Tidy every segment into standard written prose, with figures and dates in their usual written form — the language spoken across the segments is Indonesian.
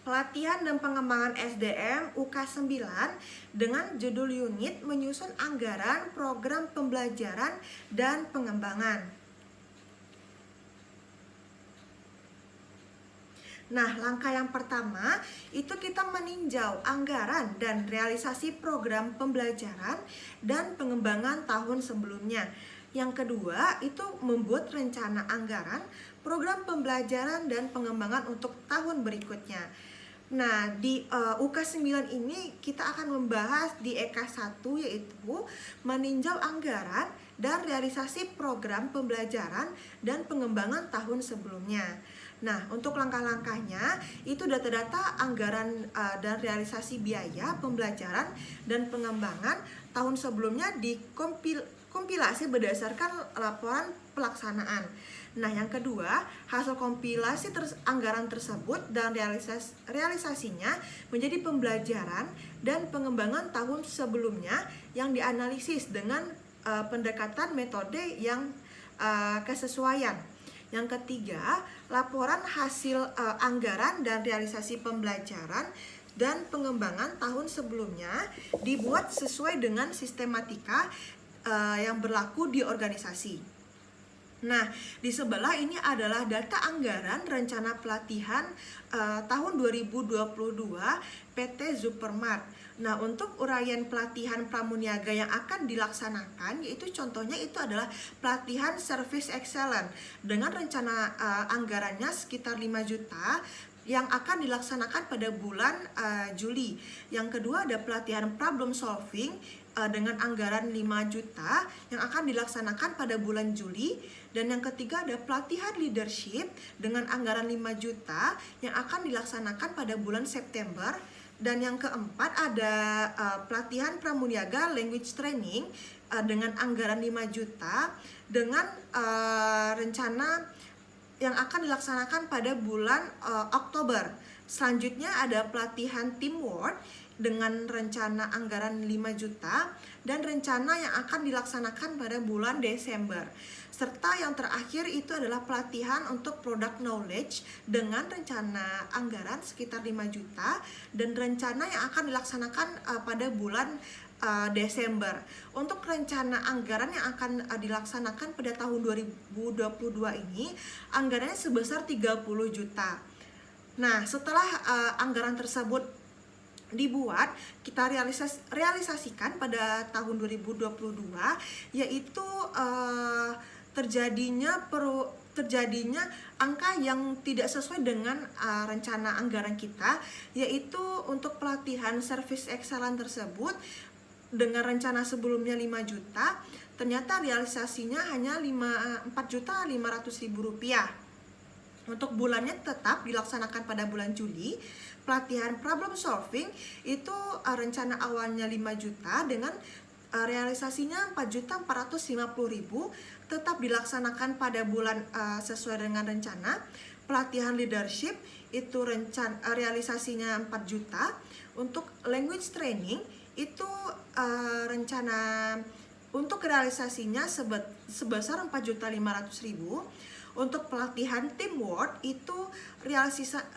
Pelatihan dan Pengembangan SDM UK 9 dengan judul unit menyusun anggaran program pembelajaran dan pengembangan. Nah, langkah yang pertama itu kita meninjau anggaran dan realisasi program pembelajaran dan pengembangan tahun sebelumnya. Yang kedua itu membuat rencana anggaran, program pembelajaran dan pengembangan untuk tahun berikutnya. Nah, di UK 9 ini kita akan membahas di EK 1 yaitu meninjau anggaran dan realisasi program pembelajaran dan pengembangan tahun sebelumnya. Nah, untuk langkah-langkahnya itu data-data anggaran dan realisasi biaya pembelajaran dan pengembangan tahun sebelumnya dikompilasi berdasarkan laporan pelaksanaan. Nah, yang kedua, hasil kompilasi anggaran tersebut dan realisasinya menjadi pembelajaran dan pengembangan tahun sebelumnya yang dianalisis dengan pendekatan metode yang kesesuaian. Yang ketiga, laporan hasil anggaran dan realisasi pembelajaran dan pengembangan tahun sebelumnya dibuat sesuai dengan sistematika yang berlaku di organisasi. Nah, di sebelah ini adalah data anggaran rencana pelatihan tahun 2022 PT Supermart. Nah, untuk uraian pelatihan pramuniaga yang akan dilaksanakan, yaitu contohnya itu adalah pelatihan Service Excellent dengan rencana anggarannya sekitar 5 juta yang akan dilaksanakan pada bulan Juli. Yang kedua ada pelatihan Problem Solving dengan anggaran 5 juta yang akan dilaksanakan pada bulan Juli. Dan yang ketiga ada pelatihan Leadership dengan anggaran 5 juta yang akan dilaksanakan pada bulan September. Dan yang keempat ada pelatihan pramuniaga Language Training dengan anggaran 5 juta dengan rencana yang akan dilaksanakan pada bulan Oktober. Selanjutnya ada pelatihan Teamwork dengan rencana anggaran 5 juta dan rencana yang akan dilaksanakan pada bulan Desember. Serta yang terakhir itu adalah pelatihan untuk Product Knowledge dengan rencana anggaran sekitar 5 juta dan rencana yang akan dilaksanakan pada bulan Desember. Untuk rencana anggaran yang akan dilaksanakan pada tahun 2022 ini anggarannya sebesar 30 juta. Nah, setelah anggaran tersebut dibuat, kita realisasikan pada tahun 2022 yaitu terjadinya angka yang tidak sesuai dengan rencana anggaran kita, yaitu untuk pelatihan Service Excellent tersebut dengan rencana sebelumnya 5 juta, ternyata realisasinya hanya 4.500.000 rupiah. Untuk bulannya tetap dilaksanakan pada bulan Juli. Pelatihan Problem Solving itu rencana awalnya 5 juta dengan realisasinya 4.450.000, tetap dilaksanakan pada bulan sesuai dengan rencana. Pelatihan Leadership itu realisasinya 4 juta. Untuk Language Training itu rencana untuk realisasinya sebesar 4.500.000. Untuk pelatihan Teamwork itu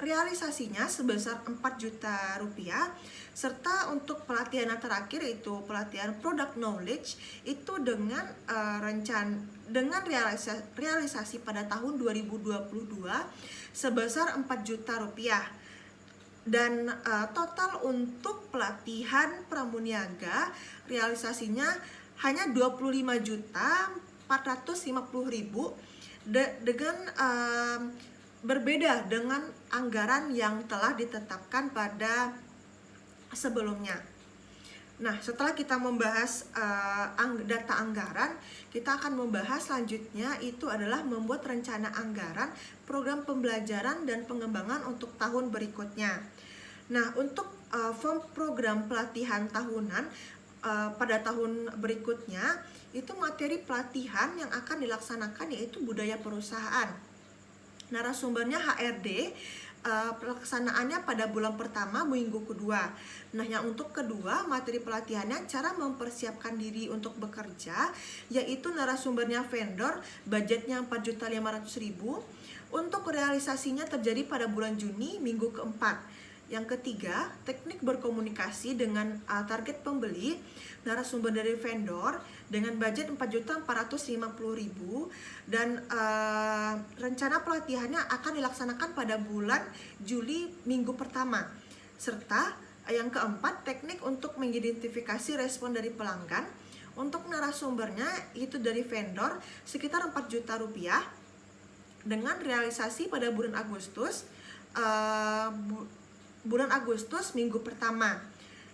realisasinya sebesar 4 juta rupiah. Serta untuk pelatihan yang terakhir itu pelatihan Product Knowledge itu dengan realisasi pada tahun 2022 sebesar 4 juta rupiah. Dan total untuk pelatihan pramuniaga realisasinya hanya 25.450.000 dengan berbeda dengan anggaran yang telah ditetapkan pada sebelumnya. Nah, setelah kita membahas data anggaran, kita akan membahas selanjutnya itu adalah membuat rencana anggaran, program pembelajaran dan pengembangan untuk tahun berikutnya. Nah, untuk form program pelatihan tahunan pada tahun berikutnya itu materi pelatihan yang akan dilaksanakan yaitu budaya perusahaan. Narasumbernya HRD, pelaksanaannya pada bulan pertama minggu kedua. Nah, yang untuk kedua materi pelatihannya cara mempersiapkan diri untuk bekerja, yaitu narasumbernya vendor, budgetnya 4.500.000. Untuk realisasinya terjadi pada bulan Juni minggu keempat. Yang ketiga, teknik berkomunikasi dengan target pembeli, narasumber dari vendor dengan budget 4.450.000 dan rencana pelatihannya akan dilaksanakan pada bulan Juli minggu pertama. Serta yang keempat, teknik untuk mengidentifikasi respon dari pelanggan. Untuk narasumbernya itu dari vendor sekitar 4 juta rupiah dengan realisasi pada bulan Agustus minggu pertama.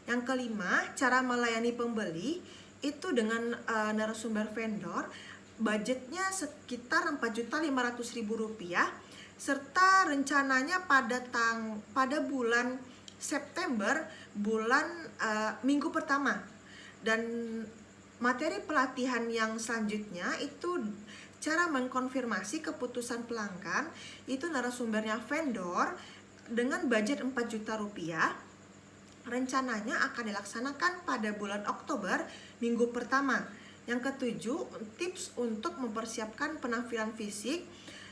Yang kelima, cara melayani pembeli itu dengan narasumber vendor budgetnya sekitar 4.500.000 rupiah serta rencananya pada bulan September minggu pertama. Dan materi pelatihan yang selanjutnya itu cara mengkonfirmasi keputusan pelanggan, itu narasumbernya vendor dengan budget 4 juta rupiah. Rencananya akan dilaksanakan pada bulan Oktober minggu pertama. Yang ketujuh, tips untuk mempersiapkan penampilan fisik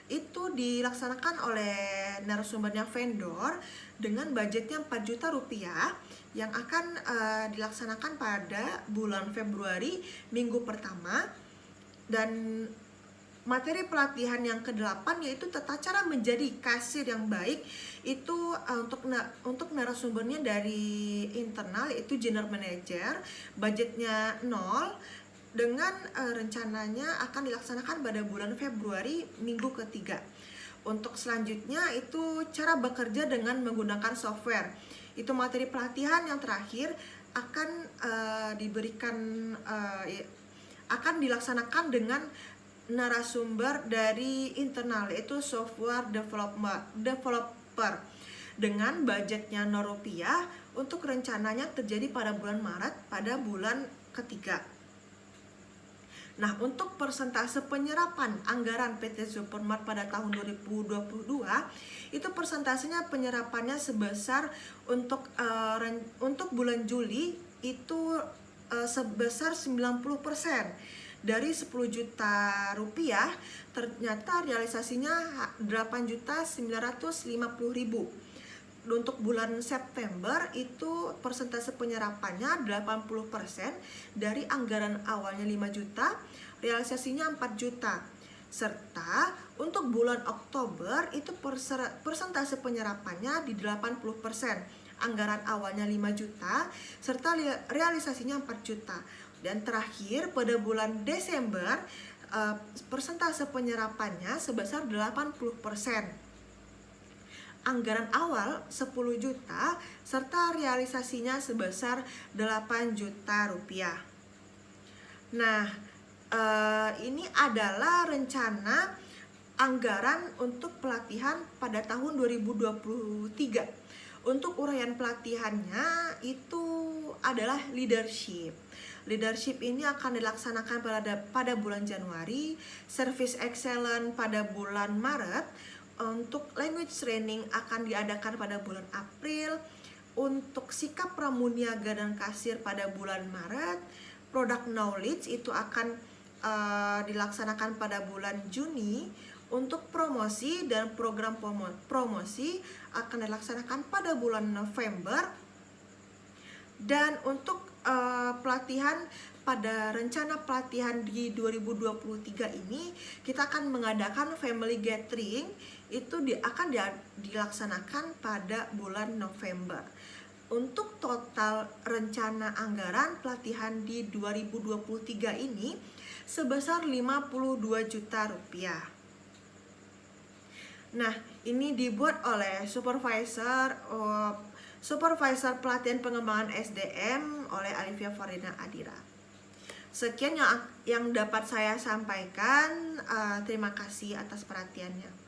itu dilaksanakan oleh narasumbernya vendor dengan budgetnya 4 juta rupiah yang akan dilaksanakan pada bulan Februari minggu pertama. Dan materi pelatihan yang ke-8 yaitu tata cara menjadi kasir yang baik, itu untuk narasumbernya dari internal yaitu general manager, budgetnya 0 dengan rencananya akan dilaksanakan pada bulan Februari minggu ketiga. Untuk selanjutnya itu cara bekerja dengan menggunakan software. Itu materi pelatihan yang terakhir akan dilaksanakan dengan narasumber dari internal yaitu software developer dengan budgetnya Rp0 untuk rencananya terjadi pada bulan Maret pada bulan ketiga. Nah, untuk persentase penyerapan anggaran PT Supermart pada tahun 2022 itu persentasenya penyerapannya sebesar untuk bulan Juli itu sebesar 90%. Dari 10 juta rupiah ternyata realisasinya 8.950.000. Untuk bulan September itu persentase penyerapannya 80% dari anggaran awalnya 5 juta, realisasinya 4 juta. Serta untuk bulan Oktober itu persentase penyerapannya di 80%. Anggaran awalnya 5 juta serta realisasinya 4 juta. Dan terakhir pada bulan Desember persentase penyerapannya sebesar 80%. Anggaran awal 10 juta serta realisasinya sebesar 8 juta rupiah. Nah, ini adalah rencana anggaran untuk pelatihan pada tahun 2023. Untuk uraian pelatihannya itu adalah leadership. Leadership ini akan dilaksanakan pada bulan Januari, service excellence pada bulan Maret. Untuk language training akan diadakan pada bulan April. Untuk sikap pramuniaga dan kasir pada bulan Maret. Product knowledge itu akan dilaksanakan pada bulan Juni. Untuk promosi dan program promosi akan dilaksanakan pada bulan November. Dan untuk pelatihan pada rencana pelatihan di 2023 ini kita akan mengadakan family gathering, itu akan dilaksanakan pada bulan November. Untuk total rencana anggaran pelatihan di 2023 ini sebesar 52 juta rupiah. Nah, ini dibuat oleh supervisor pelatihan pengembangan SDM oleh Alivia Farina Adira. Sekian yang dapat saya sampaikan. Terima kasih atas perhatiannya.